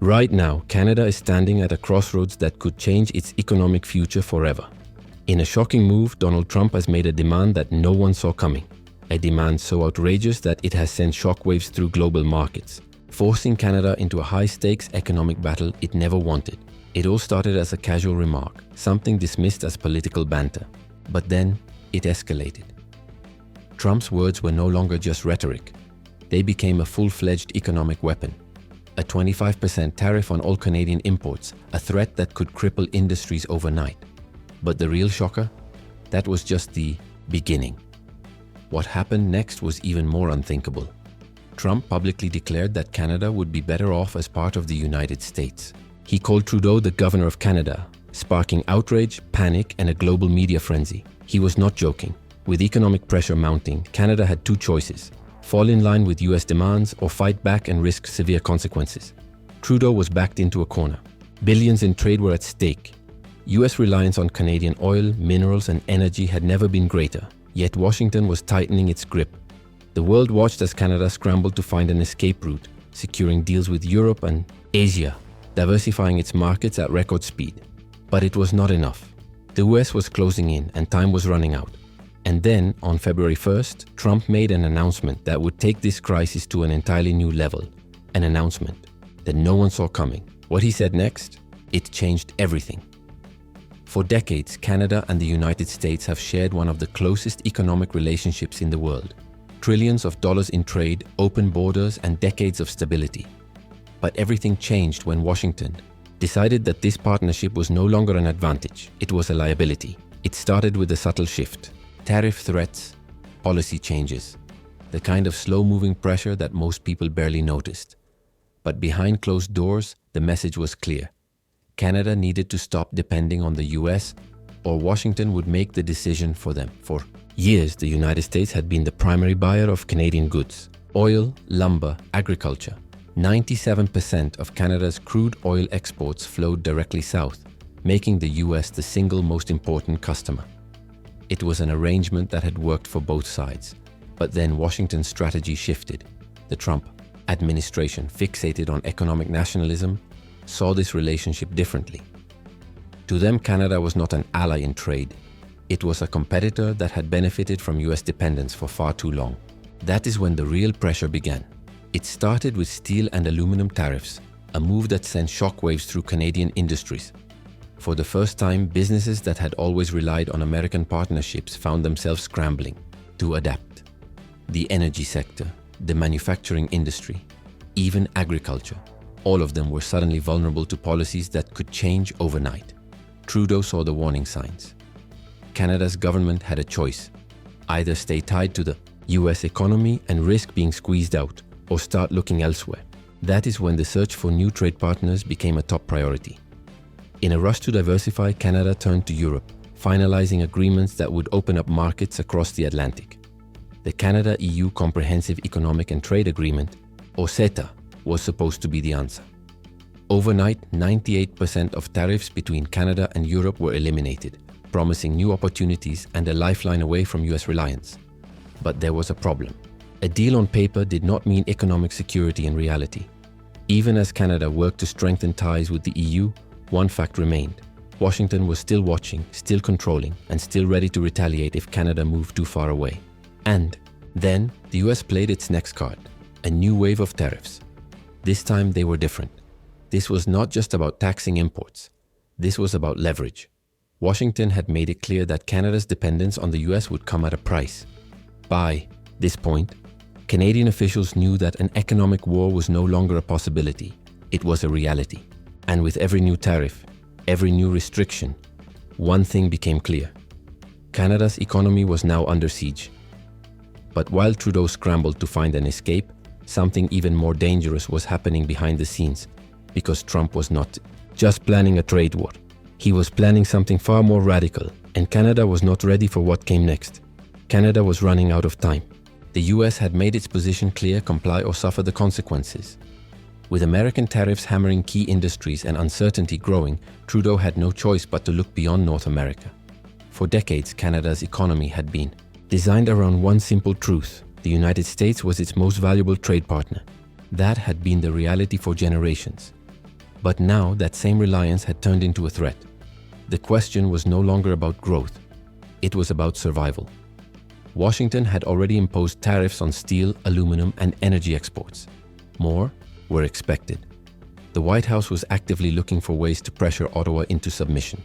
Right now, Canada is standing at a crossroads that could change its economic future forever. In a shocking move, Donald Trump has made a demand that no one saw coming. A demand so outrageous that it has sent shockwaves through global markets, forcing Canada into a high-stakes economic battle it never wanted. It all started as a casual remark, something dismissed as political banter. But then, it escalated. Trump's words were no longer just rhetoric. They became a full-fledged economic weapon. A 25% tariff on all Canadian imports, a threat that could cripple industries overnight. But the real shocker? That was just the beginning. What happened next was even more unthinkable. Trump publicly declared that Canada would be better off as part of the United States. He called Trudeau the Governor of Canada, sparking outrage, panic, and a global media frenzy. He was not joking. With economic pressure mounting, Canada had two choices: fall in line with US demands or fight back and risk severe consequences. Trudeau was backed into a corner. Billions in trade were at stake. US reliance on Canadian oil, minerals, and energy had never been greater, yet Washington was tightening its grip. The world watched as Canada scrambled to find an escape route, securing deals with Europe and Asia, diversifying its markets at record speed. But it was not enough. The US was closing in and time was running out. And then, on February 1st, Trump made an announcement that would take this crisis to an entirely new level. An announcement that no one saw coming. What he said next? It changed everything. For decades, Canada and the United States have shared one of the closest economic relationships in the world. Trillions of dollars in trade, open borders, and decades of stability. But everything changed when Washington decided that this partnership was no longer an advantage, it was a liability. It started with a subtle shift. Tariff threats, policy changes, the kind of slow-moving pressure that most people barely noticed. But behind closed doors, the message was clear. Canada needed to stop depending on the US, or Washington would make the decision for them. For years, the United States had been the primary buyer of Canadian goods: oil, lumber, agriculture. 97% of Canada's crude oil exports flowed directly south, making the US the single most important customer. It was an arrangement that had worked for both sides. But then Washington's strategy shifted. The Trump administration, fixated on economic nationalism, saw this relationship differently. To them, Canada was not an ally in trade. It was a competitor that had benefited from US dependence for far too long. That is when the real pressure began. It started with steel and aluminum tariffs, a move that sent shockwaves through Canadian industries. For the first time, businesses that had always relied on American partnerships found themselves scrambling to adapt. The energy sector, the manufacturing industry, even agriculture, all of them were suddenly vulnerable to policies that could change overnight. Trudeau saw the warning signs. Canada's government had a choice: either stay tied to the US economy and risk being squeezed out, or start looking elsewhere. That is when the search for new trade partners became a top priority. In a rush to diversify, Canada turned to Europe, finalizing agreements that would open up markets across the Atlantic. The Canada-EU Comprehensive Economic and Trade Agreement, or CETA, was supposed to be the answer. Overnight, 98% of tariffs between Canada and Europe were eliminated, promising new opportunities and a lifeline away from US reliance. But there was a problem. A deal on paper did not mean economic security in reality. Even as Canada worked to strengthen ties with the EU, one fact remained. Washington was still watching, still controlling, and still ready to retaliate if Canada moved too far away. And then, the US played its next card, a new wave of tariffs. This time they were different. This was not just about taxing imports. This was about leverage. Washington had made it clear that Canada's dependence on the US would come at a price. By this point, Canadian officials knew that an economic war was no longer a possibility. It was a reality. And with every new tariff, every new restriction, one thing became clear. Canada's economy was now under siege. But while Trudeau scrambled to find an escape, something even more dangerous was happening behind the scenes, because Trump was not just planning a trade war. He was planning something far more radical, and Canada was not ready for what came next. Canada was running out of time. The US had made its position clear: comply or suffer the consequences. With American tariffs hammering key industries and uncertainty growing, Trudeau had no choice but to look beyond North America. For decades, Canada's economy had been designed around one simple truth: the United States was its most valuable trade partner. That had been the reality for generations. But now that same reliance had turned into a threat. The question was no longer about growth. It was about survival. Washington had already imposed tariffs on steel, aluminum, and energy exports. More were expected. The White House was actively looking for ways to pressure Ottawa into submission.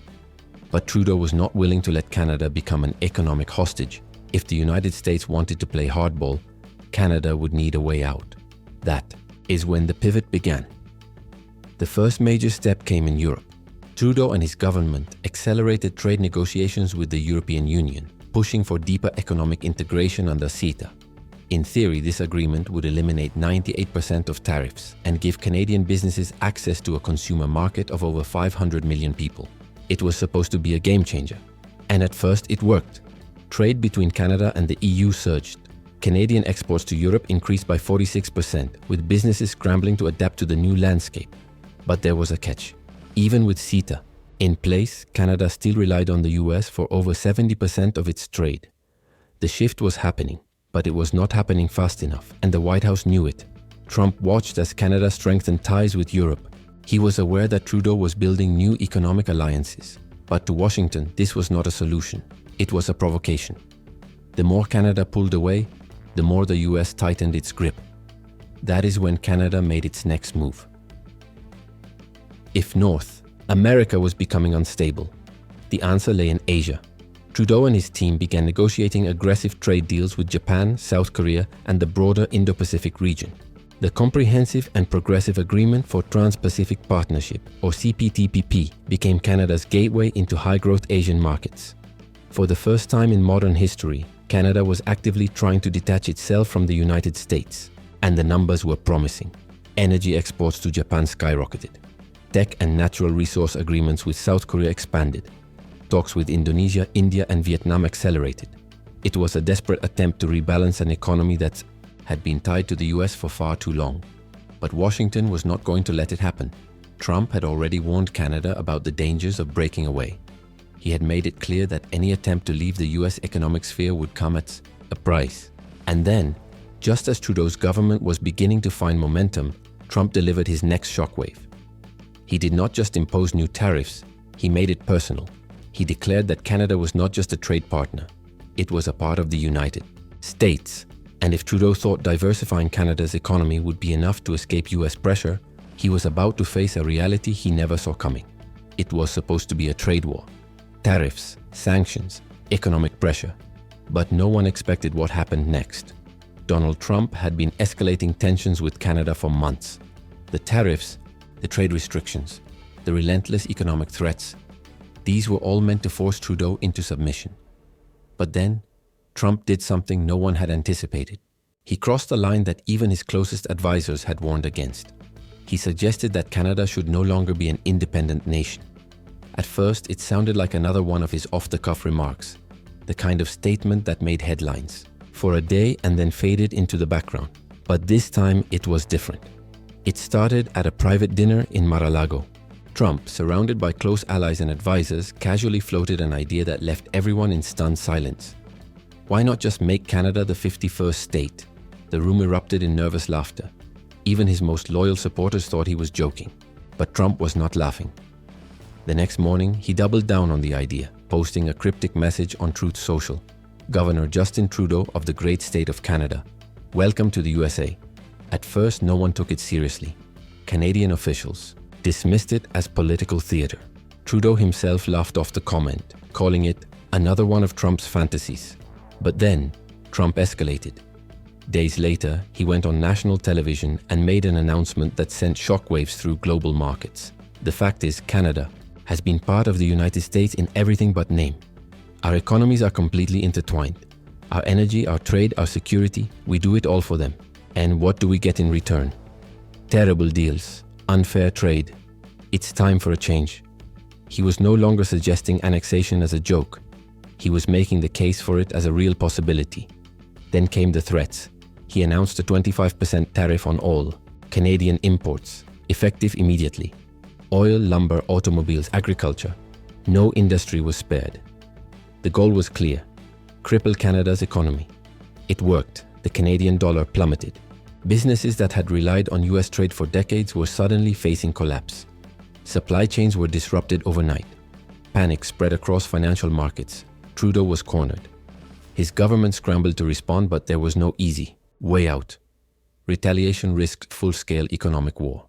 But Trudeau was not willing to let Canada become an economic hostage. If the United States wanted to play hardball, Canada would need a way out. That is when the pivot began. The first major step came in Europe. Trudeau and his government accelerated trade negotiations with the European Union, pushing for deeper economic integration under CETA. In theory, this agreement would eliminate 98% of tariffs and give Canadian businesses access to a consumer market of over 500 million people. It was supposed to be a game changer. And at first it worked. Trade between Canada and the EU surged. Canadian exports to Europe increased by 46%, with businesses scrambling to adapt to the new landscape. But there was a catch. Even with CETA in place, Canada still relied on the US for over 70% of its trade. The shift was happening, but it was not happening fast enough, and the White House knew it. Trump watched as Canada strengthened ties with Europe. He was aware that Trudeau was building new economic alliances. But to Washington, this was not a solution. It was a provocation. The more Canada pulled away, the more the US tightened its grip. That is when Canada made its next move. If North America was becoming unstable, the answer lay in Asia. Trudeau and his team began negotiating aggressive trade deals with Japan, South Korea, and the broader Indo-Pacific region. The Comprehensive and Progressive Agreement for Trans-Pacific Partnership, or CPTPP, became Canada's gateway into high-growth Asian markets. For the first time in modern history, Canada was actively trying to detach itself from the United States, and the numbers were promising. Energy exports to Japan skyrocketed. Tech and natural resource agreements with South Korea expanded. Talks with Indonesia, India, and Vietnam accelerated. It was a desperate attempt to rebalance an economy that had been tied to the US for far too long. But Washington was not going to let it happen. Trump had already warned Canada about the dangers of breaking away. He had made it clear that any attempt to leave the US economic sphere would come at a price. And then, just as Trudeau's government was beginning to find momentum, Trump delivered his next shockwave. He did not just impose new tariffs, he made it personal. He declared that Canada was not just a trade partner, it was a part of the United States. And if Trudeau thought diversifying Canada's economy would be enough to escape US pressure, he was about to face a reality he never saw coming. It was supposed to be a trade war. Tariffs, sanctions, economic pressure. But no one expected what happened next. Donald Trump had been escalating tensions with Canada for months. The tariffs, the trade restrictions, the relentless economic threats, these were all meant to force Trudeau into submission. But then, Trump did something no one had anticipated. He crossed a line that even his closest advisors had warned against. He suggested that Canada should no longer be an independent nation. At first, it sounded like another one of his off-the-cuff remarks, the kind of statement that made headlines for a day and then faded into the background. But this time, it was different. It started at a private dinner in Mar-a-Lago. Trump, surrounded by close allies and advisors, casually floated an idea that left everyone in stunned silence. Why not just make Canada the 51st state? The room erupted in nervous laughter. Even his most loyal supporters thought he was joking. But Trump was not laughing. The next morning, he doubled down on the idea, posting a cryptic message on Truth Social. Governor Justin Trudeau of the great state of Canada. Welcome to the USA. At first, no one took it seriously. Canadian officials dismissed it as political theater. Trudeau himself laughed off the comment, calling it another one of Trump's fantasies. But then, Trump escalated. Days later, he went on national television and made an announcement that sent shockwaves through global markets. The fact is, Canada has been part of the United States in everything but name. Our economies are completely intertwined. Our energy, our trade, our security, we do it all for them. And what do we get in return? Terrible deals, unfair trade. It's time for a change. He was no longer suggesting annexation as a joke. He was making the case for it as a real possibility. Then came the threats. He announced a 25% tariff on all Canadian imports, effective immediately. Oil, lumber, automobiles, agriculture. No industry was spared. The goal was clear: cripple Canada's economy. It worked. The Canadian dollar plummeted. Businesses that had relied on US trade for decades were suddenly facing collapse. Supply chains were disrupted overnight. Panic spread across financial markets. Trudeau was cornered. His government scrambled to respond, but there was no easy way out. Retaliation risked full-scale economic war.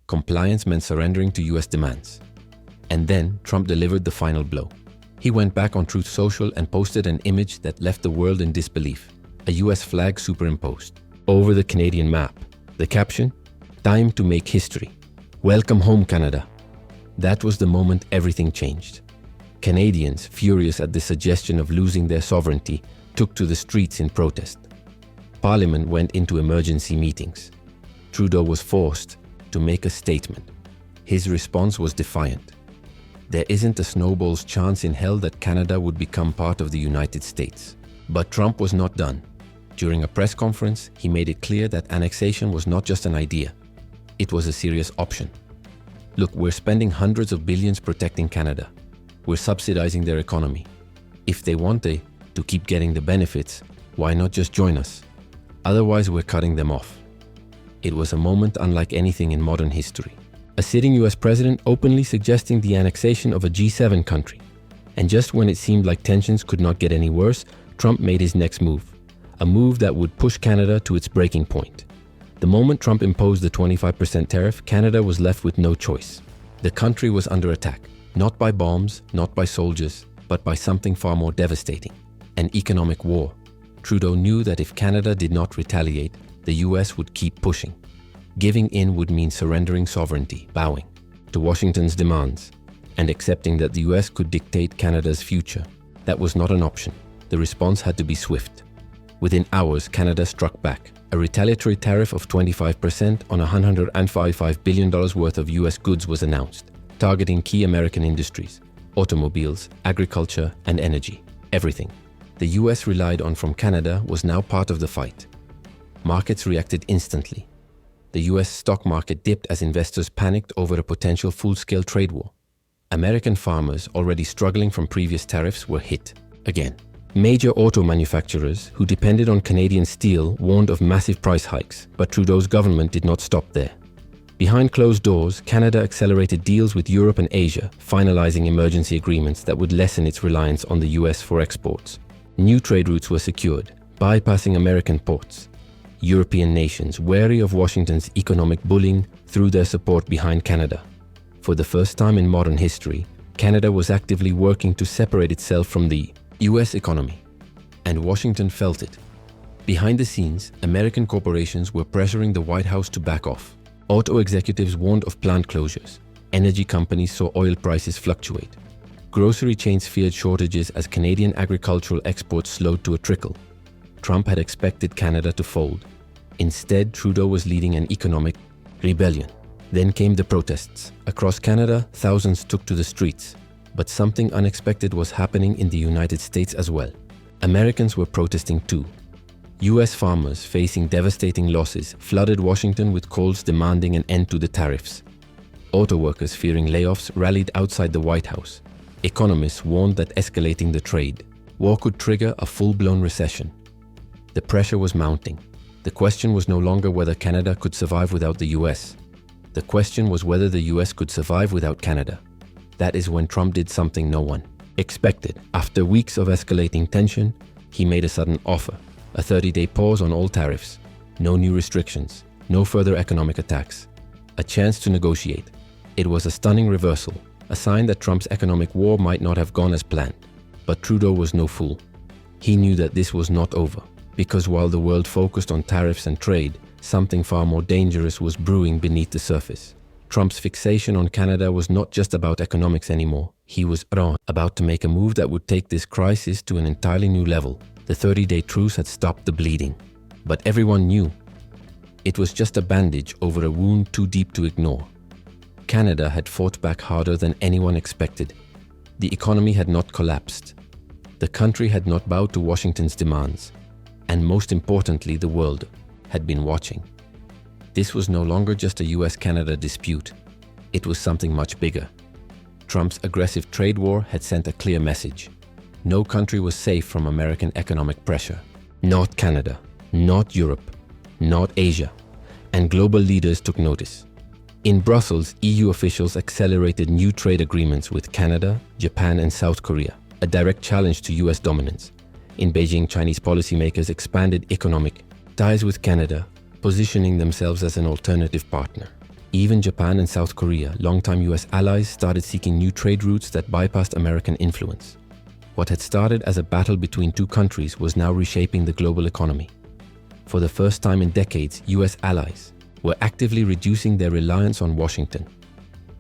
Compliance meant surrendering to U.S. demands. And then Trump delivered the final blow. He went back on Truth Social and posted an image that left the world in disbelief. A U.S. flag superimposed over the Canadian map. The caption, "Time to make history. Welcome home, Canada." That was the moment everything changed. Canadians, furious at the suggestion of losing their sovereignty, took to the streets in protest. Parliament went into emergency meetings. Trudeau was forced to make a statement. His response was defiant. There isn't a snowball's chance in hell that Canada would become part of the United States. But Trump was not done. During a press conference, he made it clear that annexation was not just an idea. It was a serious option. Look, we're spending hundreds of billions protecting Canada. We're subsidizing their economy. If they want to keep getting the benefits, why not just join us? Otherwise, we're cutting them off. It was a moment unlike anything in modern history. A sitting US president openly suggesting the annexation of a G7 country. And just when it seemed like tensions could not get any worse, Trump made his next move. A move that would push Canada to its breaking point. The moment Trump imposed the 25% tariff, Canada was left with no choice. The country was under attack, not by bombs, not by soldiers, but by something far more devastating, an economic war. Trudeau knew that if Canada did not retaliate, the US would keep pushing. Giving in would mean surrendering sovereignty, bowing to Washington's demands, and accepting that the US could dictate Canada's future. That was not an option. The response had to be swift. Within hours, Canada struck back. A retaliatory tariff of 25% on $155 billion worth of US goods was announced, targeting key American industries, automobiles, agriculture, and energy. Everything the US relied on from Canada was now part of the fight. Markets reacted instantly. The US stock market dipped as investors panicked over a potential full-scale trade war. American farmers, already struggling from previous tariffs, were hit again. Major auto manufacturers who depended on Canadian steel warned of massive price hikes, but Trudeau's government did not stop there. Behind closed doors, Canada accelerated deals with Europe and Asia, finalizing emergency agreements that would lessen its reliance on the US for exports. New trade routes were secured, bypassing American ports. European nations, wary of Washington's economic bullying, threw their support behind Canada. For the first time in modern history, Canada was actively working to separate itself from the US economy, and Washington felt it. Behind the scenes, American corporations were pressuring the White House to back off. Auto executives warned of plant closures. Energy companies saw oil prices fluctuate. Grocery chains feared shortages as Canadian agricultural exports slowed to a trickle. Trump had expected Canada to fold. Instead, Trudeau was leading an economic rebellion. Then came the protests. Across Canada, thousands took to the streets. But something unexpected was happening in the United States as well. Americans were protesting too. US farmers, facing devastating losses, flooded Washington with calls demanding an end to the tariffs. Auto workers fearing layoffs rallied outside the White House. Economists warned that escalating the trade war could trigger a full-blown recession. The pressure was mounting. The question was no longer whether Canada could survive without the US. The question was whether the US could survive without Canada. That is when Trump did something no one expected. After weeks of escalating tension, he made a sudden offer, a 30-day pause on all tariffs, no new restrictions, no further economic attacks, a chance to negotiate. It was a stunning reversal, a sign that Trump's economic war might not have gone as planned. But Trudeau was no fool. He knew that this was not over, because while the world focused on tariffs and trade, something far more dangerous was brewing beneath the surface. Trump's fixation on Canada was not just about economics anymore. He was about to make a move that would take this crisis to an entirely new level. The 30-day truce had stopped the bleeding. But everyone knew it was just a bandage over a wound too deep to ignore. Canada had fought back harder than anyone expected. The economy had not collapsed. The country had not bowed to Washington's demands. And most importantly, the world had been watching. This was no longer just a U.S.-Canada dispute. It was something much bigger. Trump's aggressive trade war had sent a clear message. No country was safe from American economic pressure. Not Canada, not Europe, not Asia. And global leaders took notice. In Brussels, EU officials accelerated new trade agreements with Canada, Japan, and South Korea, a direct challenge to US dominance. In Beijing, Chinese policymakers expanded economic ties with Canada, positioning themselves as an alternative partner. Even Japan and South Korea, longtime US allies, started seeking new trade routes that bypassed American influence. What had started as a battle between two countries was now reshaping the global economy. For the first time in decades, US allies were actively reducing their reliance on Washington.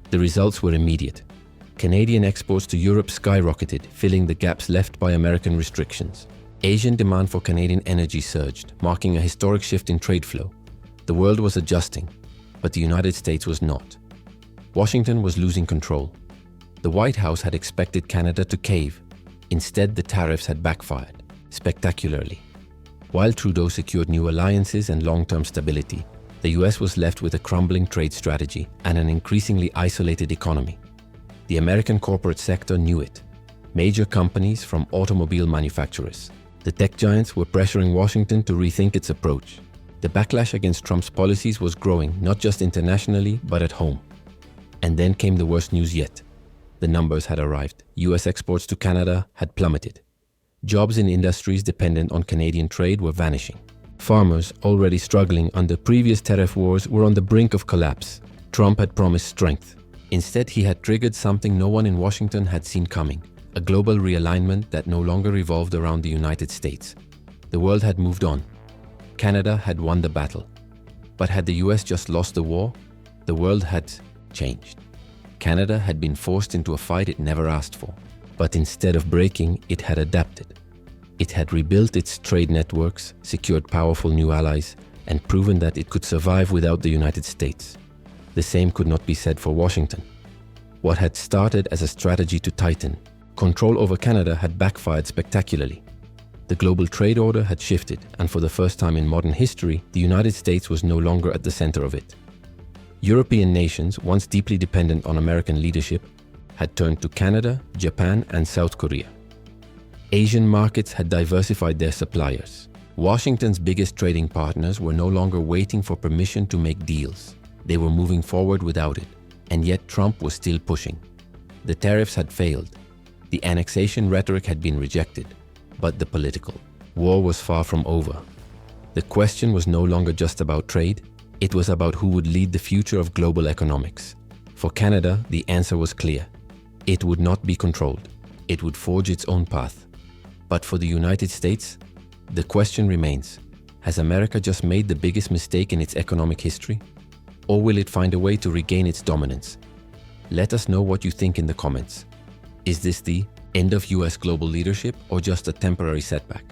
The results were immediate. Canadian exports to Europe skyrocketed, filling the gaps left by American restrictions. Asian demand for Canadian energy surged, marking a historic shift in trade flow. The world was adjusting, but the United States was not. Washington was losing control. The White House had expected Canada to cave. Instead, the tariffs had backfired, spectacularly. While Trudeau secured new alliances and long-term stability, the US was left with a crumbling trade strategy and an increasingly isolated economy. The American corporate sector knew it. Major companies, from automobile manufacturers, the tech giants, were pressuring Washington to rethink its approach. The backlash against Trump's policies was growing, not just internationally, but at home. And then came the worst news yet. The numbers had arrived. US exports to Canada had plummeted. Jobs in industries dependent on Canadian trade were vanishing. Farmers, already struggling under previous tariff wars, were on the brink of collapse. Trump had promised strength. Instead, he had triggered something no one in Washington had seen coming, a global realignment that no longer revolved around the United States. The world had moved on. Canada had won the battle. But had the US just lost the war? The world had changed. Canada had been forced into a fight it never asked for. But instead of breaking, it had adapted. It had rebuilt its trade networks, secured powerful new allies, and proven that it could survive without the United States. The same could not be said for Washington. What had started as a strategy to tighten control over Canada had backfired spectacularly. The global trade order had shifted, and for the first time in modern history, the United States was no longer at the center of it. European nations, once deeply dependent on American leadership, had turned to Canada, Japan, and South Korea. Asian markets had diversified their suppliers. Washington's biggest trading partners were no longer waiting for permission to make deals. They were moving forward without it, and yet Trump was still pushing. The tariffs had failed. The annexation rhetoric had been rejected, but the political war was far from over. The question was no longer just about trade, it was about who would lead the future of global economics. For Canada, the answer was clear. It would not be controlled. It would forge its own path. But for the United States, the question remains, has America just made the biggest mistake in its economic history? Or will it find a way to regain its dominance? Let us know what you think in the comments. Is this the end of US global leadership or just a temporary setback?